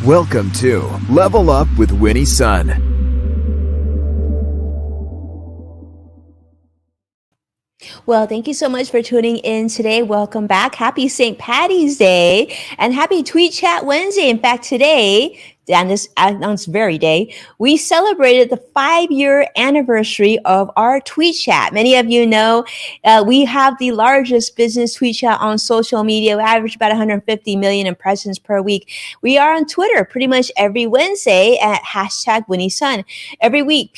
Welcome to Level Up with Winnie's Son. Well, thank you so much for tuning in today. Welcome back. Happy St. Patty's Day and happy Tweetchat Wednesday. In fact, today, on this very day, we celebrated the 5-year anniversary of our tweet chat. Many of you know we have the largest business tweet chat on social media. We average about 150 million impressions per week. We are on Twitter pretty much every Wednesday at #WinnieSun. Every week,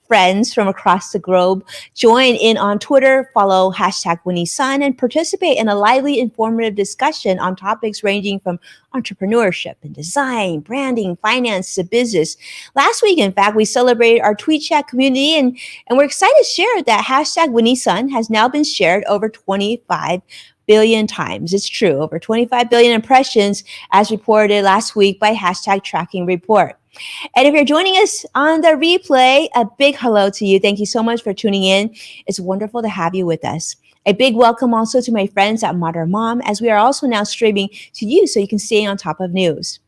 friends from across the globe join in on Twitter, follow #WinnieSun, and participate in a lively, informative discussion on topics ranging from entrepreneurship and design, branding, finance to business. Last week, in fact, we celebrated our tweet chat community, and we're excited to share that #WinnieSun has now been shared over 25 billion times. It's true, over 25 billion impressions as reported last week by #TrackingReport. And if you're joining us on the replay, a big hello to you. Thank you so much for tuning in. It's wonderful to have you with us. A big welcome also to my friends at Modern Mom, as we are also now streaming to you so you can stay on top of news.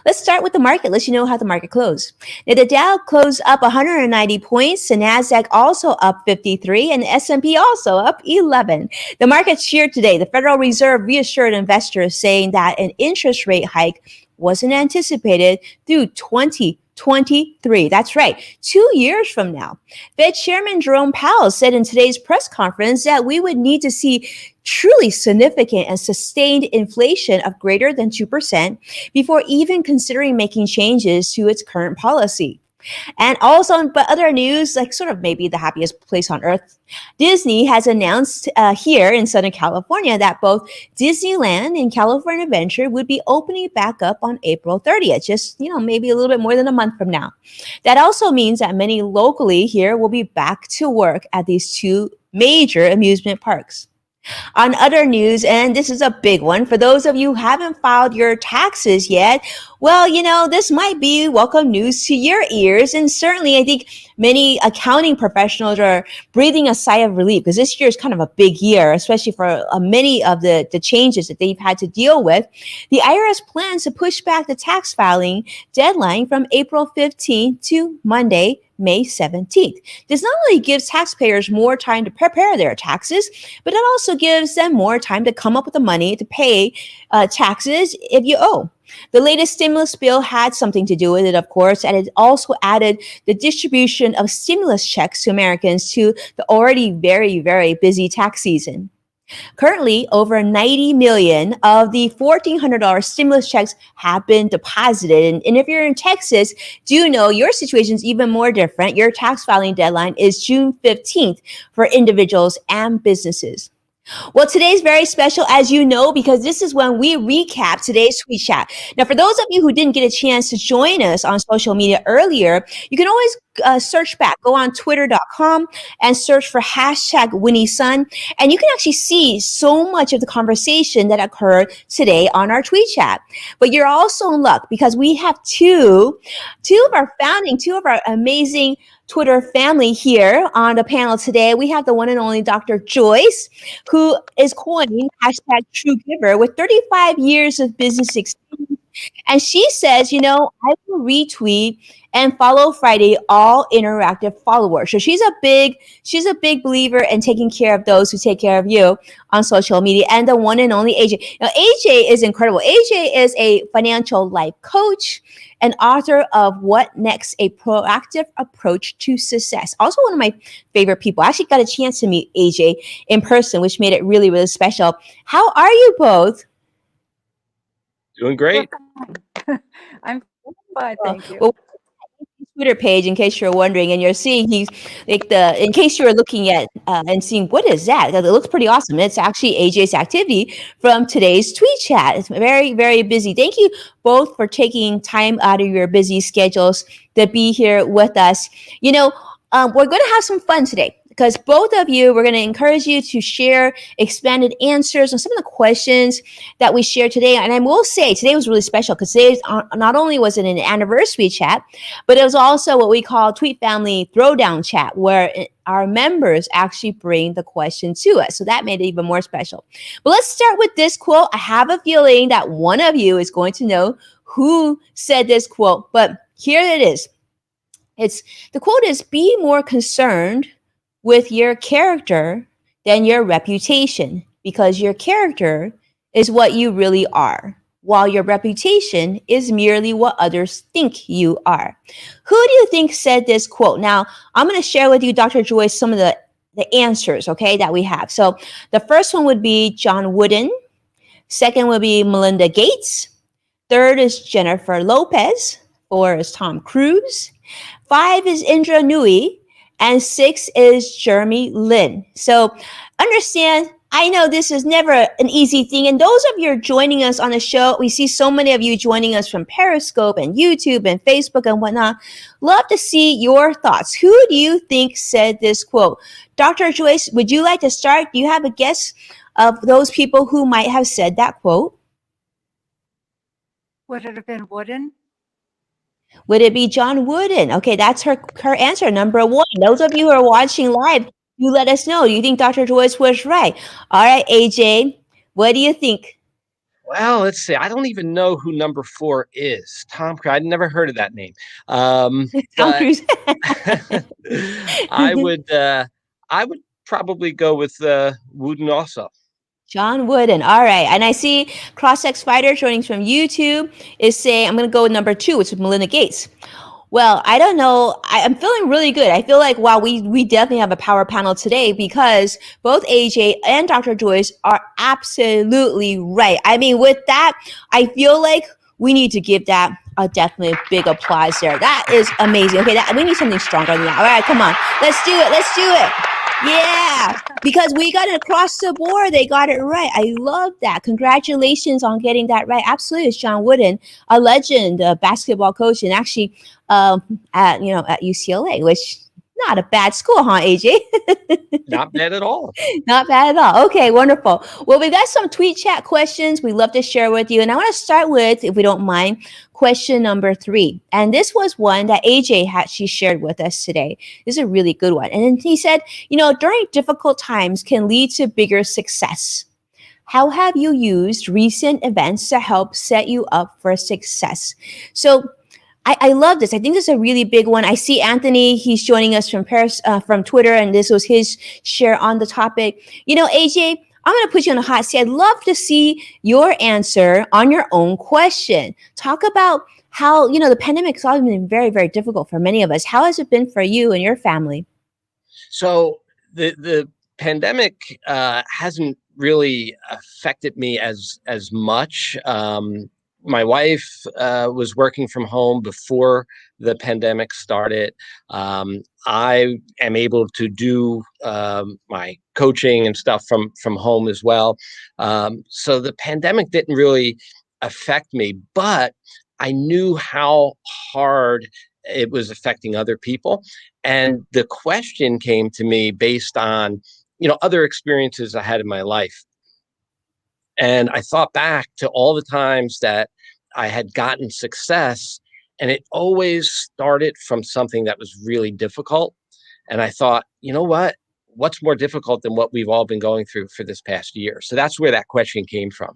Let's start with the market. Let you know how the market closed. Now, the Dow closed up 190 points, the Nasdaq also up 53, and the S&P also up 11. The market cheered today. The Federal Reserve reassured investors, saying that an interest rate hike wasn't anticipated through 2023. That's right, 2 years from now. Fed Chairman Jerome Powell said in today's press conference that we would need to see truly significant and sustained inflation of greater than 2% before even considering making changes to its current policy. And also, but other news, like sort of maybe the happiest place on earth, Disney has announced here in Southern California that both Disneyland and California Adventure would be opening back up on April 30th, just, maybe a little bit more than a month from now. That also means that many locally here will be back to work at these two major amusement parks. On other news, and this is a big one, for those of you who haven't filed your taxes yet, well, this might be welcome news to your ears. And certainly, I think many accounting professionals are breathing a sigh of relief because this year is kind of a big year, especially for many of the changes that they've had to deal with. The IRS plans to push back the tax filing deadline from April 15th to Monday, May 17th. This not only gives taxpayers more time to prepare their taxes, but it also gives them more time to come up with the money to pay taxes if you owe. The latest stimulus bill had something to do with it, of course, and it also added the distribution of stimulus checks to Americans to the already very, very busy tax season. Currently, over 90 million of the $1,400 stimulus checks have been deposited. And if you're in Texas, do know your situation is even more different. Your tax filing deadline is June 15th for individuals and businesses. Well, today's very special, as you know, because this is when we recap today's tweet chat. Now, for those of you who didn't get a chance to join us on social media earlier, you can always search back. Go on twitter.com and search for #WinnieSun. And you can actually see so much of the conversation that occurred today on our tweet chat. But you're also in luck because we have two of our amazing Twitter family here on the panel today. We have the one and only Dr. Joyce, who is coining #TrueGiver with 35 years of business experience. And she says, I will retweet and follow Friday all interactive followers. So she's a big believer in taking care of those who take care of you on social media. And the one and only AJ. Now, AJ is incredible. AJ is a financial life coach and author of What Next? A Proactive Approach to Success. Also one of my favorite people. I actually got a chance to meet AJ in person, which made it really, really special. How are you both? Doing great. I'm fine, thank you. Well, Twitter page, in case you're wondering, and you're seeing in case you were looking at and seeing what is that? It looks pretty awesome. It's actually AJ's activity from today's tweet chat. It's very, very busy. Thank you both for taking time out of your busy schedules to be here with us. We're going to have some fun today, because both of you, we're going to encourage you to share expanded answers on some of the questions that we shared today. And I will say today was really special because today not only was it an anniversary chat, but it was also what we call Tweet Family Throwdown Chat, where our members actually bring the question to us. So that made it even more special. But let's start with this quote. I have a feeling that one of you is going to know who said this quote, but here it is. The quote is, be more concerned with your character than your reputation, because your character is what you really are, while your reputation is merely what others think you are. Who do you think said this quote? Now, I'm going to share with you, Dr. Joyce, some of the answers, okay, that we have. So the first one would be John Wooden. Second would be Melinda Gates. Third is Jennifer Lopez. 4 is Tom Cruise. 5 is Indra Nui. And 6 is Jeremy Lin. So understand, I know this is never an easy thing. And those of you who are joining us on the show, we see so many of you joining us from Periscope and YouTube and Facebook and whatnot. Love to see your thoughts. Who do you think said this quote? Dr. Joyce, would you like to start? Do you have a guess of those people who might have said that quote? Would it have been Wooden? Would it be John Wooden? Okay, that's her answer, number 1. Those of you who are watching live, you let us know. Do you think Dr. Joyce was right? All right, AJ, what do you think? Well, let's see. I don't even know who number 4 is. Tom Cruise. I'd never heard of that name. Tom Cruise. I would probably go with Wooden also. John Wooden. All right. And I see CrossX Fighter joining from YouTube is saying, I'm going to go with number 2, which is Melinda Gates. Well, I don't know. I'm feeling really good. I feel like, wow, we definitely have a power panel today, because both AJ and Dr. Joyce are absolutely right. I mean, with that, I feel like we need to give that definitely a big applause there. That is amazing. Okay, we need something stronger than that. All right, come on. Let's do it. Let's do it. Yeah, because we got it across the board. They got it right. I love that. Congratulations on getting that right. Absolutely. It's John Wooden, a legend, a basketball coach, and actually at UCLA, which not a bad school, huh, AJ? Not bad at all. Not bad at all. Okay, wonderful. Well, we got some tweet chat questions we love to share with you. And I want to start with, if we don't mind, question number 3. And this was one that AJ she shared with us today. This is a really good one. And he said, during difficult times can lead to bigger success. How have you used recent events to help set you up for success? So I love this. I think this is a really big one. I see Anthony, he's joining us from Paris, from Twitter, and this was his share on the topic. AJ, I'm going to put you on a hot seat. I'd love to see your answer on your own question. Talk about how, the pandemic has been very, very difficult for many of us. How has it been for you and your family? So the pandemic hasn't really affected me as much. My wife was working from home before the pandemic started. I am able to do my coaching and stuff from home as well. So the pandemic didn't really affect me, but I knew how hard it was affecting other people. And the question came to me based on, other experiences I had in my life. And I thought back to all the times that I had gotten success, and it always started from something that was really difficult. And I thought, what's more difficult than what we've all been going through for this past year? So that's where that question came from.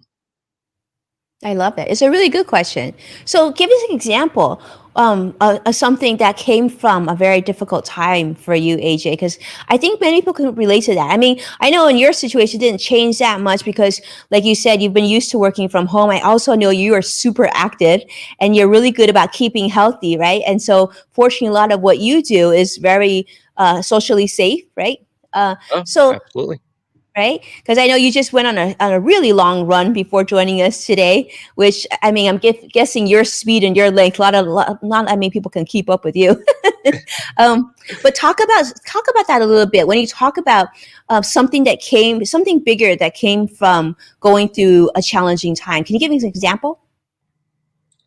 I love that. It's a really good question. So give us an example of something that came from a very difficult time for you, AJ, because I think many people can relate to that. I mean, I know in your situation, it didn't change that much because, like you said, you've been used to working from home. I also know you are super active and you're really good about keeping healthy, right? And so fortunately, a lot of what you do is very socially safe, right? So absolutely. Right? Because I know you just went on a really long run before joining us today, which, I mean, I'm guessing your speed and your length, not many people can keep up with you. But talk about that a little bit. When you talk about something bigger that came from going through a challenging time, can you give me an example?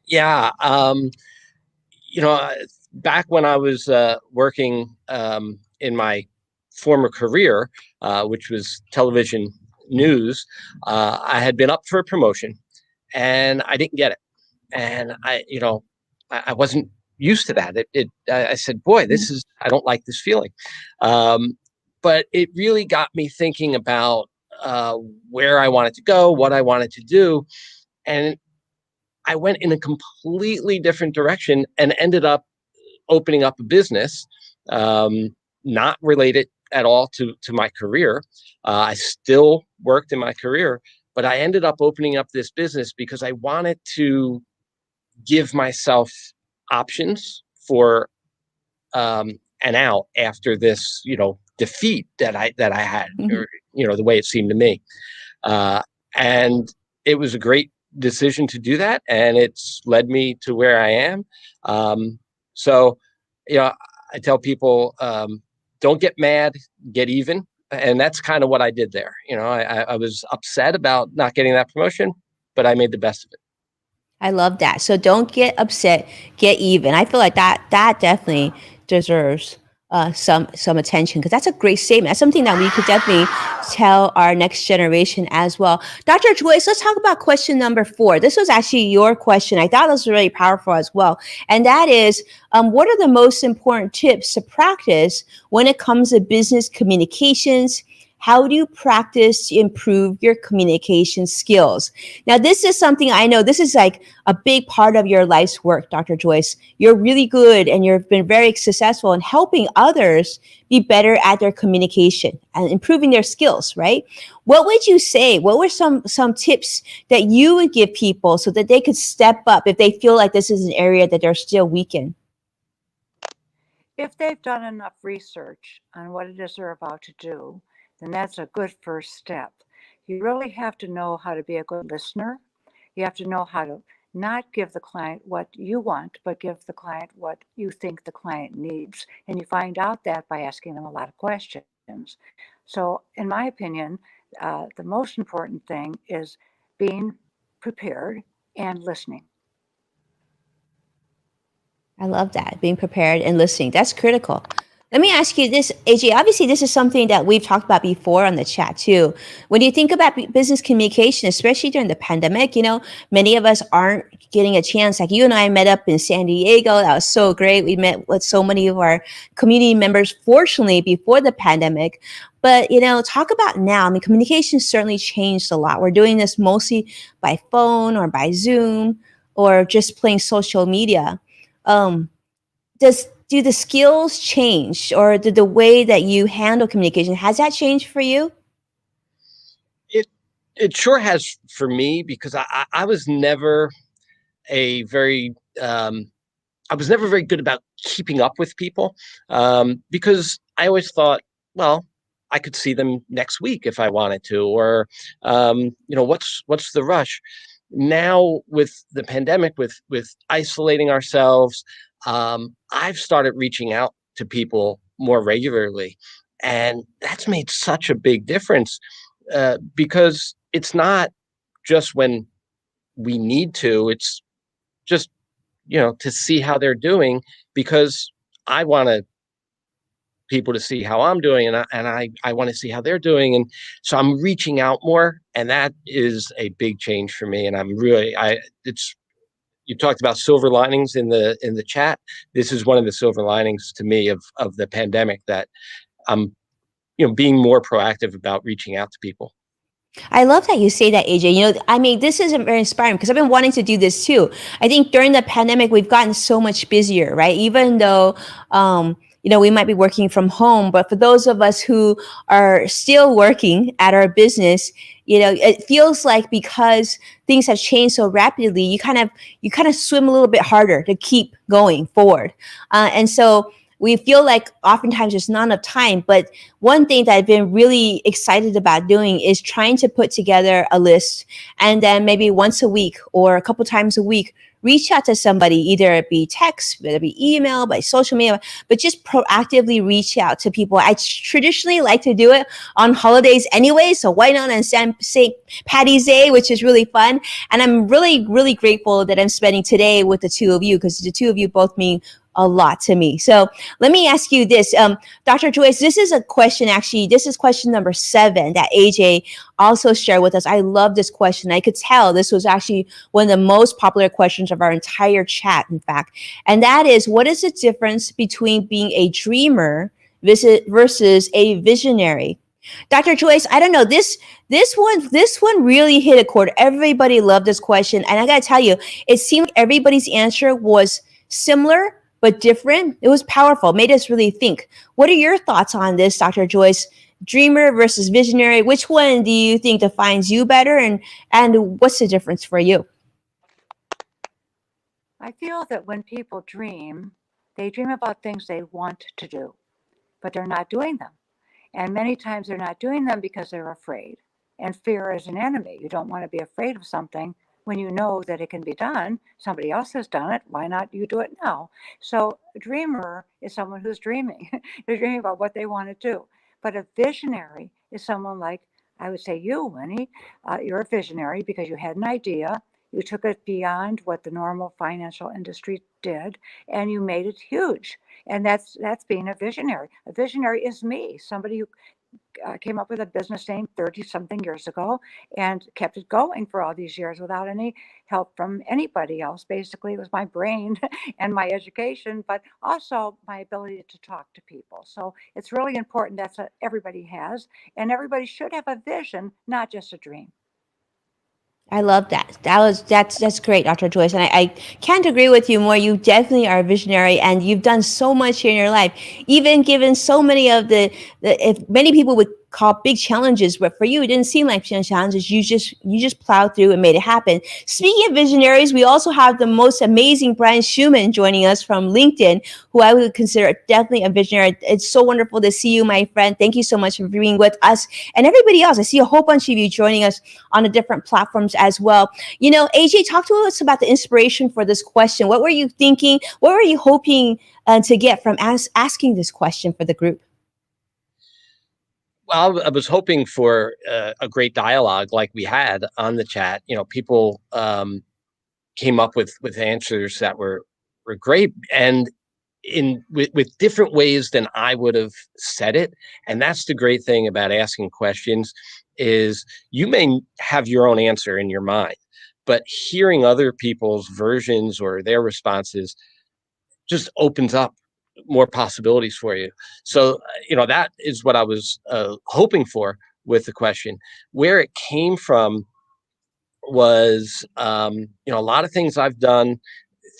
Yeah. Back when I was working in my former career, which was television news, I had been up for a promotion and I didn't get it. And I wasn't used to that. I said, boy, I don't like this feeling. but it really got me thinking about where I wanted to go, what I wanted to do. And I went in a completely different direction and ended up opening up a business, not related at all to my career. I still worked in my career, but I ended up opening up this business because I wanted to give myself options for an out after this, defeat that I had, or, the way it seemed to me. And it was a great decision to do that, and it's led me to where I am. So, I tell people, don't get mad, get even. And that's kind of what I did there. I was upset about not getting that promotion, but I made the best of it. I love that. So don't get upset, get even. I feel like that definitely deserves some attention, because that's a great statement. That's something that we could definitely tell our next generation as well. Dr. Joyce, let's talk about question number 4. This was actually your question. I thought this was really powerful as well. And that is, what are the most important tips to practice when it comes to business communications? How do you practice to improve your communication skills? Now, this is something I know this is like a big part of your life's work, Dr. Joyce. You're really good and you've been very successful in helping others be better at their communication and improving their skills, right? What would you say? What were some tips that you would give people so that they could step up if they feel like this is an area that they're still weak in? If they've done enough research on what it is they're about to do, then that's a good first step. You really have to know how to be a good listener. You have to know how to not give the client what you want, but give the client what you think the client needs. And you find out that by asking them a lot of questions. So in my opinion, the most important thing is being prepared and listening. I love that, being prepared and listening. That's critical. Let me ask you this, AJ. Obviously, this is something that we've talked about before on the chat too. When you think about business communication, especially during the pandemic, many of us aren't getting a chance. Like you and I met up in San Diego. That was so great. We met with so many of our community members, fortunately, before the pandemic. But, talk about now. I mean, communication certainly changed a lot. We're doing this mostly by phone or by Zoom or just playing social media. Do the skills change, or did the way that you handle communication, has that changed for you? It sure has for me, because I was never very good about keeping up with people, because I always thought, well, I could see them next week if I wanted to, or what's the rush? Now with the pandemic, with isolating ourselves, I've started reaching out to people more regularly, and that's made such a big difference, because it's not just when we need to, it's just, to see how they're doing, because I want people to see how I'm doing, and I want to see how they're doing. And so I'm reaching out more, and that is a big change for me. And I'm really, you talked about silver linings in the chat. This is one of the silver linings to me of the pandemic, that I'm, being more proactive about reaching out to people. I love that you say that, AJ. This is very inspiring, because I've been wanting to do this too. I think during the pandemic, we've gotten so much busier, right? Even though, we might be working from home, but for those of us who are still working at our business, it feels like, because things have changed so rapidly, you kind of swim a little bit harder to keep going forward. And so we feel like oftentimes there's not enough time. But one thing that I've been really excited about doing is trying to put together a list, and then maybe once a week or a couple times a week, reach out to somebody, either it be text, whether it be email, by social media, but just proactively reach out to people. I traditionally like to do it on holidays anyway, so why not on St. Patty's Day, which is really fun. And I'm really, really grateful that I'm spending today with the two of you, because the two of you both mean a lot to me. So let me ask you this, Dr. Joyce, this is a question, actually, this is question number 7 that AJ also shared with us. I love this question. I could tell this was actually one of the most popular questions of our entire chat, in fact. And that is, what is the difference between being a dreamer versus a visionary? Dr. Joyce, I don't know. This one really hit a chord. Everybody loved this question. And I gotta tell you, it seemed like everybody's answer was similar but different. It was powerful, made us really think. What are your thoughts on this, Dr. Joyce? Dreamer versus visionary. Which one do you think defines you better, and what's the difference for you? I feel that when people dream, they dream about things they want to do, but they're not doing them. And many times they're not doing them because they're afraid. And fear is an enemy. You don't want to be afraid of something when you know that it can be done. Somebody else has done it. Why not you do it now? So a dreamer is someone who's dreaming. They're dreaming about what they want to do. But a visionary is someone like, I would say you, Winnie. You're a visionary because you had an idea. You took it beyond what the normal financial industry did, and you made it huge. And that's being a visionary. A visionary is me, somebody who came up with a business name 30 something years ago and kept it going for all these years without any help from anybody else. Basically, it was my brain and my education, but also my ability to talk to people. So it's really important. That's what everybody has, and everybody should have a vision, not just a dream. I love that. That's great, Dr. Joyce. And I can't agree with you more. You definitely are a visionary, and you've done so much in your life, even given so many of the if many people would call big challenges, but for you, it didn't seem like challenges. You just plowed through and made it happen. Speaking of visionaries, we also have the most amazing Brian Schumann joining us from LinkedIn, who I would consider definitely a visionary. It's so wonderful to see you, my friend. Thank you so much for being with us and everybody else. I see a whole bunch of you joining us on the different platforms as well. AJ, talk to us about the inspiration for this question. What were you thinking? What were you hoping to get from asking this question for the group? Well, I was hoping for a great dialogue like we had on the chat. People came up with answers that were great, and with different ways than I would have said it. And that's the great thing about asking questions, is you may have your own answer in your mind, but hearing other people's versions or their responses just opens up more possibilities for you. So, that is what I was hoping for with the question. Where it came from was, a lot of things I've done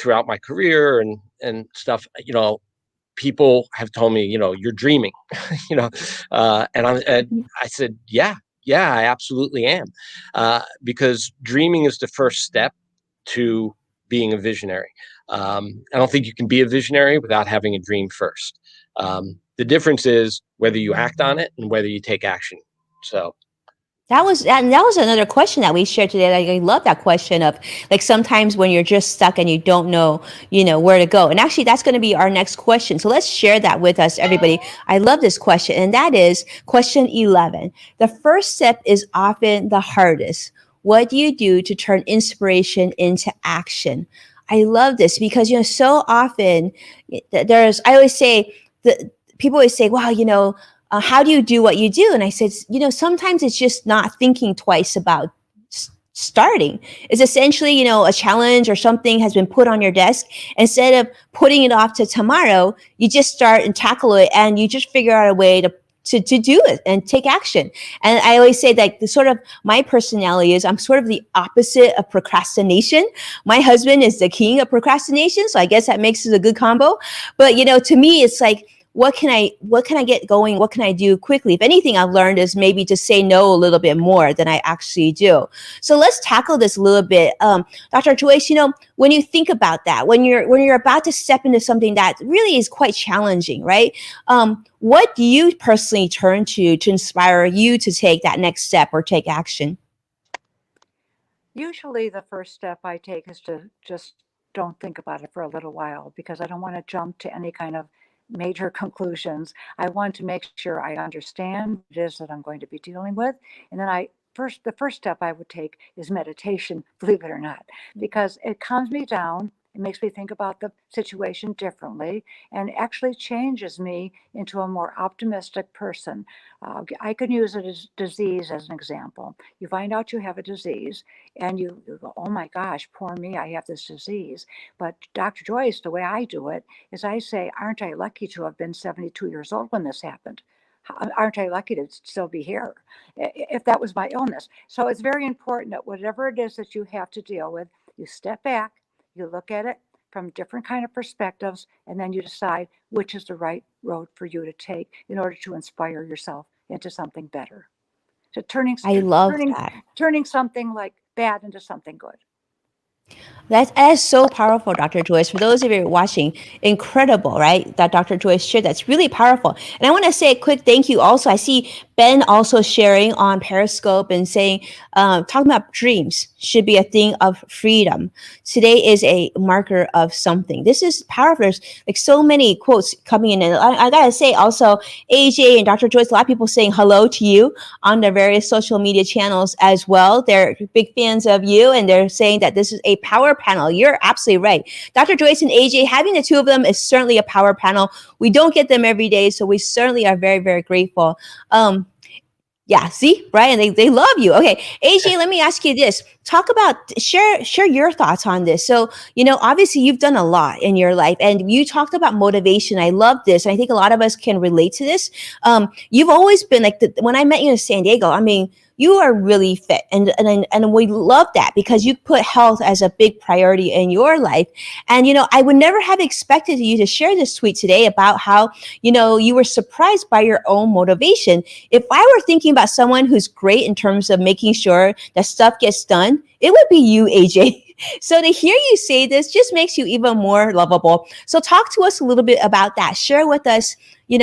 throughout my career and stuff. People have told me, you're dreaming, and I said, yeah, I absolutely am, because dreaming is the first step to being a visionary. I don't think you can be a visionary without having a dream first. The difference is whether you act on it and whether you take action. So That was another question that we shared today. Like, I love that question of, like, sometimes when you're just stuck and you don't know, where to go. And actually, that's going to be our next question. So let's share that with us, everybody. I love this question, and that is question 11. The first step is often the hardest. What do you do to turn inspiration into action? I love this because so often I always say that people always say, wow, how do you do what you do? And I said, sometimes it's just not thinking twice about starting. It's essentially, a challenge or something has been put on your desk. Instead of putting it off to tomorrow, you just start and tackle it, and you just figure out a way to do it and take action. And I always say that my personality is, I'm sort of the opposite of procrastination. My husband is the king of procrastination, so I guess that makes it a good combo. But to me, it's like, what can I get going? What can I do quickly? If anything, I've learned is maybe to say no a little bit more than I actually do. So let's tackle this a little bit. Dr. Joyce, when you think about that, when you're about to step into something that really is quite challenging, right? What do you personally turn to inspire you to take that next step or take action? Usually the first step I take is to just don't think about it for a little while, because I don't want to jump to any kind of major conclusions. I want to make sure I understand what it is that I'm going to be dealing with. And then the first step I would take is meditation, believe it or not, because it calms me down. It makes me think about the situation differently and actually changes me into a more optimistic person. I can use a disease as an example. You find out you have a disease and you go, oh my gosh, poor me, I have this disease. But Dr. Joyce, the way I do it is I say, aren't I lucky to have been 72 years old when this happened? Aren't I lucky to still be here if that was my illness? So it's very important that whatever it is that you have to deal with, you step back, you look at it from different kind of perspectives, and then you decide which is the right road for you to take in order to inspire yourself into something better. So I love that. turning something like bad into something good. That is so powerful, Dr. Joyce. For those of you watching, incredible, right? That Dr. Joyce shared. That's really powerful. And I want to say a quick thank you also. I see Ben also sharing on Periscope and saying, talking about dreams should be a thing of freedom. Today is a marker of something. This is powerful. There's like so many quotes coming in. And I got to say also, AJ and Dr. Joyce, a lot of people saying hello to you on their various social media channels as well. They're big fans of you and they're saying that this is a power panel. You're absolutely right. Dr. Joyce and AJ, having the two of them is certainly a power panel. We don't get them every day, so we certainly are very, very grateful. Yeah, see, Brian, they love you. Okay, AJ, let me ask you this. Talk about, share your thoughts on this. So, obviously you've done a lot in your life and you talked about motivation. I love this. And I think a lot of us can relate to this. You've always been like, when I met you in San Diego, I mean, you are really fit. And we love that because you put health as a big priority in your life. And, I would never have expected you to share this tweet today about how, you were surprised by your own motivation. If I were thinking about someone who's great in terms of making sure that stuff gets done, it would be you, AJ. So to hear you say this just makes you even more lovable. So talk to us a little bit about that. Share with us,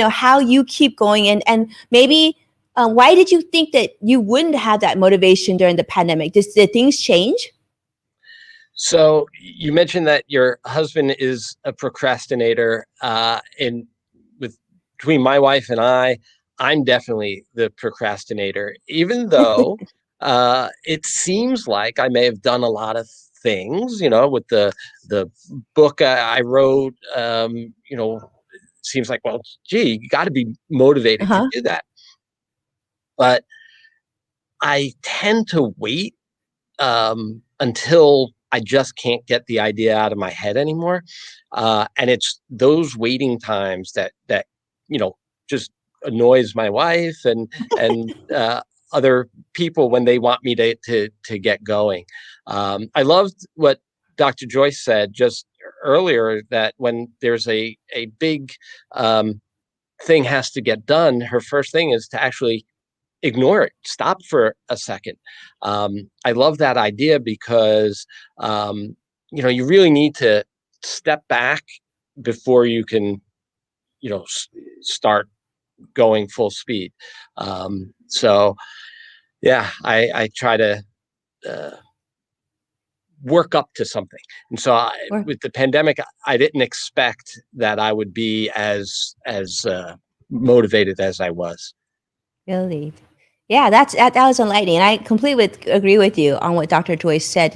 how you keep going and maybe why did you think that you wouldn't have that motivation during the pandemic? Did things change? So you mentioned that your husband is a procrastinator, and between my wife and I'm definitely the procrastinator, even though it seems like I may have done a lot of things, with the book I wrote, seems like, well, gee, you got to be motivated to do that. But I tend to wait until I just can't get the idea out of my head anymore. And it's those waiting times that just annoys my wife and other people when they want me to get going. I loved what Dr. Joyce said just earlier, that when there's a big thing has to get done, her first thing is to actually ignore it, stop for a second. I love that idea because, you really need to step back before you can, start going full speed. So yeah, I try to work up to something. And so with the pandemic, I didn't expect that I would be as motivated as I was. Really? Yeah, that was enlightening. And I completely agree with you on what Dr. Joyce said.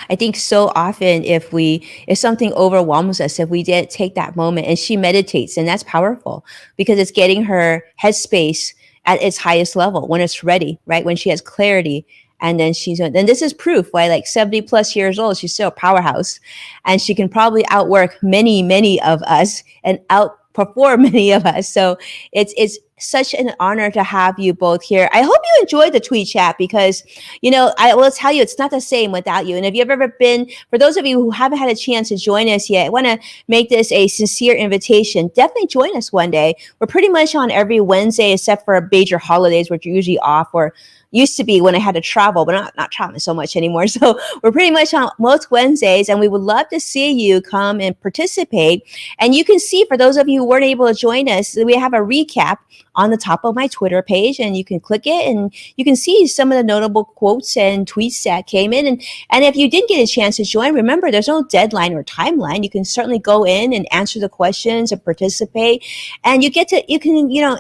I think so often if something overwhelms us, if we did take that moment, and she meditates, and that's powerful because it's getting her headspace at its highest level when it's ready, right? When she has clarity. And then this is proof why, like 70 plus years old, she's still a powerhouse, and she can probably outwork many, many of us and outperform many of us. So it's such an honor to have you both here. I hope you enjoyed the tweet chat because, I will tell you, it's not the same without you. And if you've ever been, for those of you who haven't had a chance to join us yet, I want to make this a sincere invitation. Definitely join us one day. We're pretty much on every Wednesday, except for major holidays, which are usually off, or used to be when I had to travel, but I'm not traveling so much anymore. So we're pretty much on most Wednesdays, and we would love to see you come and participate. And you can see, for those of you who weren't able to join us, we have a recap on the top of my Twitter page, and you can click it and you can see some of the notable quotes and tweets that came in. And if you didn't get a chance to join, remember there's no deadline or timeline. You can certainly go in and answer the questions and participate, and you can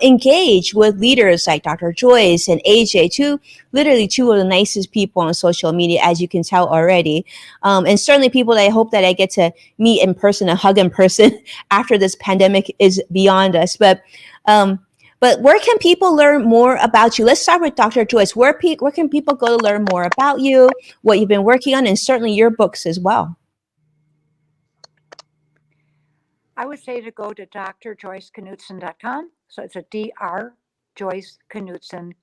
engage with leaders like Dr. Joyce and AJ, literally two of the nicest people on social media, as you can tell already. And certainly people that I hope that I get to meet in person and hug in person after this pandemic is beyond us. But where can people learn more about you? Let's start with Dr. Joyce. Where can people go to learn more about you, what you've been working on, and certainly your books as well? I would say to go to drjoyceknudsen.com. So it's a Dr. Joyce Knudsen,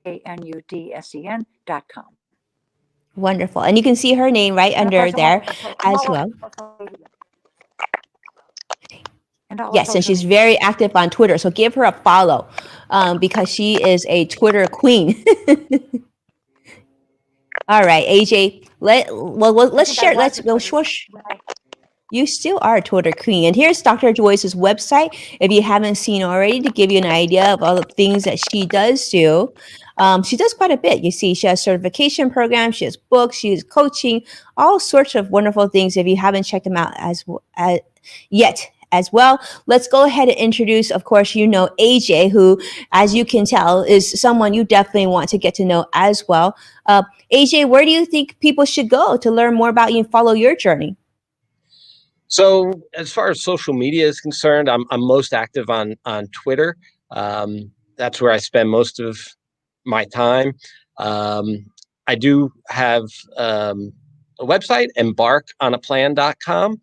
KNUDSEN.com. Wonderful. And you can see her name right under there as well. Yes, and she's very active on Twitter. So give her a follow because she is a Twitter queen. All right, AJ, let's share. You still are a Twitter queen. And here's Dr. Joyce's website, if you haven't seen already, to give you an idea of all the things that she does do. She does quite a bit. You see, she has certification programs, she has books, she has coaching, all sorts of wonderful things if you haven't checked them out yet as well. Let's go ahead and introduce, of course, AJ, who, as you can tell, is someone you definitely want to get to know as well. AJ, where do you think people should go to learn more about you and follow your journey? So as far as social media is concerned, I'm most active on Twitter. That's where I spend most of my time. I do have a website, embarkonaplan.com.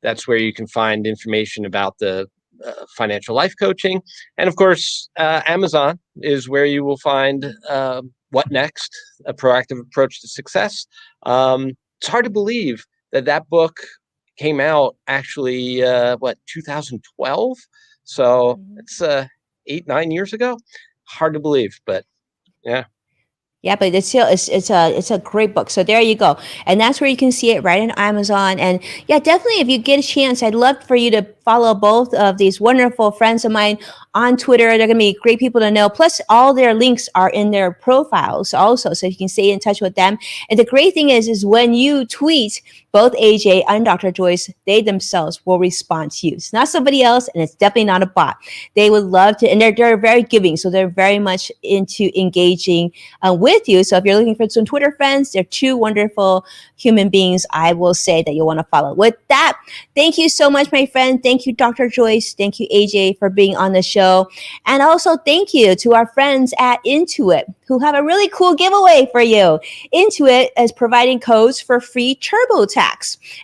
That's where you can find information about the financial life coaching. And of course, Amazon is where you will find What Next? A Proactive Approach to Success. It's hard to believe that book came out actually, 2012? So it's 8-9 years ago. Hard to believe, but yeah. Yeah, but it's a great book. So there you go. And that's where you can see it right on Amazon. And yeah, definitely if you get a chance, I'd love for you to follow both of these wonderful friends of mine on Twitter. They're going to be great people to know. Plus, all their links are in their profiles also, so you can stay in touch with them. And the great thing is when you tweet, both AJ and Dr. Joyce, they themselves will respond to you. It's not somebody else, and it's definitely not a bot. They would love to, and they're very giving, so they're very much into engaging with you. So if you're looking for some Twitter friends, they're two wonderful human beings, I will say, that you'll want to follow. With that, thank you so much, my friend. Thank you, Dr. Joyce. Thank you, AJ, for being on the show. And also thank you to our friends at Intuit, who have a really cool giveaway for you. Intuit is providing codes for free TurboTax.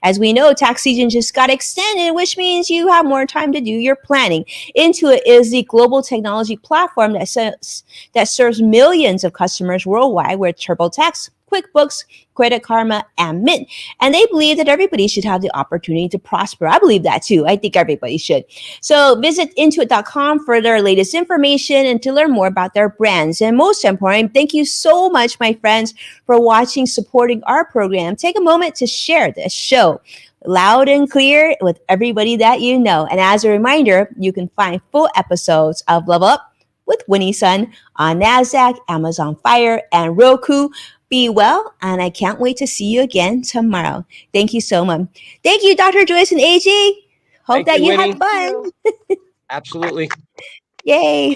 As we know, tax season just got extended, which means you have more time to do your planning. Intuit is the global technology platform that serves millions of customers worldwide with TurboTax, QuickBooks, Credit Karma, and Mint. And they believe that everybody should have the opportunity to prosper. I believe that too. I think everybody should. So visit Intuit.com for their latest information and to learn more about their brands. And most important, thank you so much, my friends, for watching, supporting our program. Take a moment to share this show loud and clear with everybody that you know. And as a reminder, you can find full episodes of Level Up with Winnie Sun on NASDAQ, Amazon Fire, and Roku. Be well, and I can't wait to see you again tomorrow. Thank you so much. Thank you, Dr. Joyce and AJ. Hope that you had fun. Absolutely. Yay.